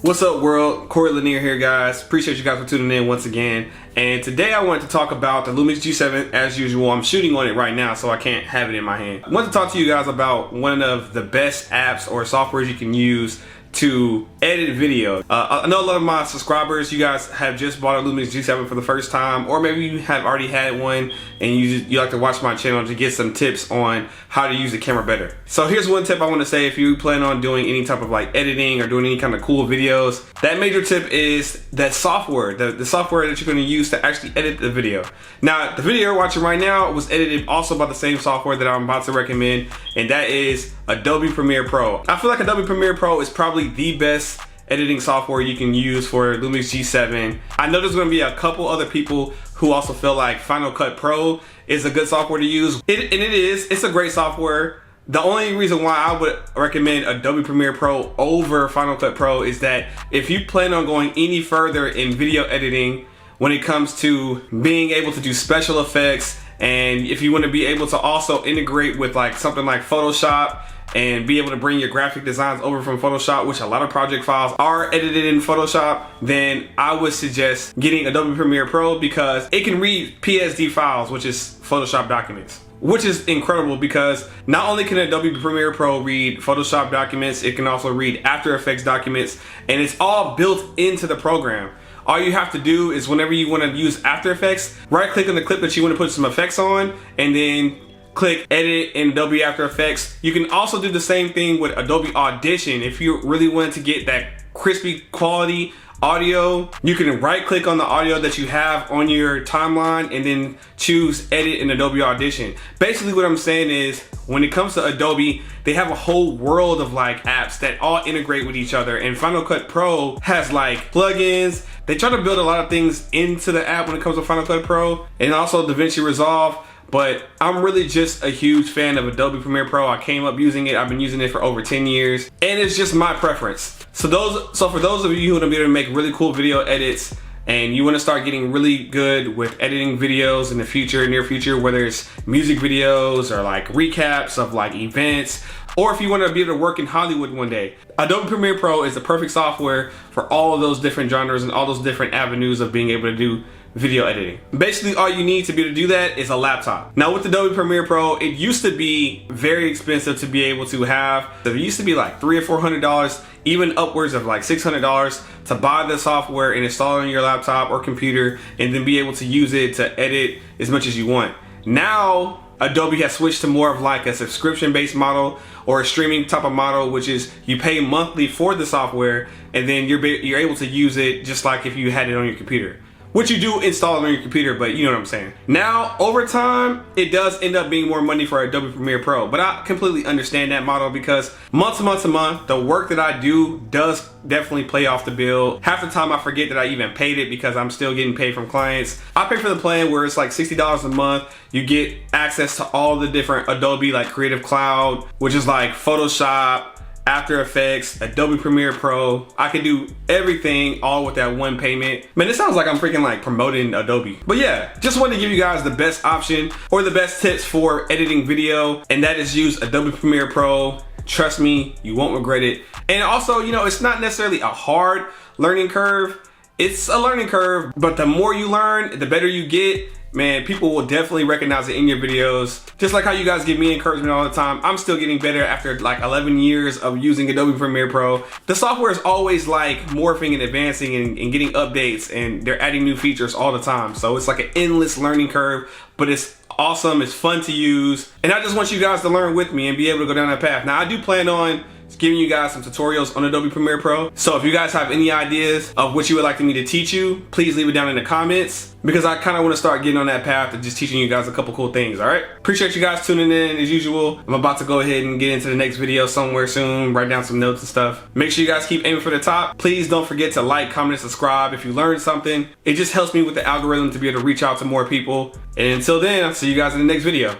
What's up world, Corey Lanier here guys. Appreciate you guys for tuning in once again. And today I wanted to talk about the Lumix G7 as usual. I'm shooting on it right now so I can't have it in my hand. I want to talk to you guys about one of the best apps or softwares you can use to edit video. I know a lot of my subscribers, you guys have just bought a Lumix G7 for the first time, or maybe you have already had one and you like to watch my channel to get some tips on how to use the camera better. So here's one tip I want to say if you plan on doing any type of like editing or doing any kind of cool videos. That major tip is that software, the software that you're going to use to actually edit the video. Now the video you're watching right now was edited also by the same software that I'm about to recommend, and that is Adobe Premiere Pro. I feel like Adobe Premiere Pro is probably the best editing software you can use for Lumix G7. I know there's going to be a couple other people who also feel like Final Cut Pro is a good software to use. It's a great software. The only reason why I would recommend Adobe Premiere Pro over Final Cut Pro is that if you plan on going any further in video editing when it comes to being able to do special effects, and if you want to be able to also integrate with like something like Photoshop and be able to bring your graphic designs over from Photoshop, which a lot of project files are edited in Photoshop, then I would suggest getting Adobe Premiere Pro because it can read PSD files, which is Photoshop documents. Which is incredible because not only can Adobe Premiere Pro read Photoshop documents, it can also read After Effects documents, and it's all built into the program. All you have to do is whenever you want to use After Effects, right click on the clip that you want to put some effects on, and then click edit in Adobe After Effects. You can also do the same thing with Adobe Audition. If you really wanted to get that crispy quality audio, you can right click on the audio that you have on your timeline and then choose edit in Adobe Audition. Basically what I'm saying is when it comes to Adobe, they have a whole world of like apps that all integrate with each other, and Final Cut Pro has like plugins. They try to build a lot of things into the app when it comes to Final Cut Pro and also DaVinci Resolve. But I'm really just a huge fan of Adobe Premiere Pro. I came up using it. I've been using it for over 10 years, and it's just my preference. So for those of you who want to be able to make really cool video edits and you want to start getting really good with editing videos in the future, near future, whether it's music videos or like recaps of like events, or if you want to be able to work in Hollywood one day, Adobe Premiere Pro is the perfect software for all of those different genres and all those different avenues of being able to do video editing. Basically all you need to be able to do that is a laptop. Now with Adobe Premiere Pro, it used to be very expensive to be able to have. It used to be like $300 or $400, even upwards of like $600 to buy the software and install it on your laptop or computer and then be able to use it to edit as much as you want. Now Adobe has switched to more of like a subscription-based model or a streaming type of model, which is you pay monthly for the software and then you're able to use it just like if you had it on your computer. Which you do install it on your computer, but you know what I'm saying. Now, over time, it does end up being more money for Adobe Premiere Pro, but I completely understand that model because month to month, the work that I do does definitely play off the bill. Half the time I forget that I even paid it because I'm still getting paid from clients. I pay for the plan where it's like $60 a month. You get access to all the different Adobe like Creative Cloud, which is like Photoshop, After Effects, Adobe Premiere Pro. I can do everything all with that one payment. Man, it sounds like I'm freaking like promoting Adobe. But yeah, just wanted to give you guys the best option or the best tips for editing video, and that is use Adobe Premiere Pro. Trust me, you won't regret it. And also, you know, it's not necessarily a hard learning curve. It's a learning curve, but the more you learn, the better you get. Man, people will definitely recognize it in your videos. Just like how you guys give me encouragement all the time, I'm still getting better after like 11 years of using Adobe Premiere Pro. The software is always like morphing and advancing and getting updates, and they're adding new features all the time. So it's like an endless learning curve, but it's awesome, it's fun to use. And I just want you guys to learn with me and be able to go down that path. Now I do plan on giving you guys some tutorials on Adobe Premiere Pro. So if you guys have any ideas of what you would like me to teach you, please leave it down in the comments because I kind of want to start getting on that path of just teaching you guys a couple cool things, all right? Appreciate you guys tuning in as usual. I'm about to go ahead and get into the next video somewhere soon, write down some notes and stuff. Make sure you guys keep aiming for the top. Please don't forget to like, comment, and subscribe if you learned something. It just helps me with the algorithm to be able to reach out to more people. And until then, I'll see you guys in the next video.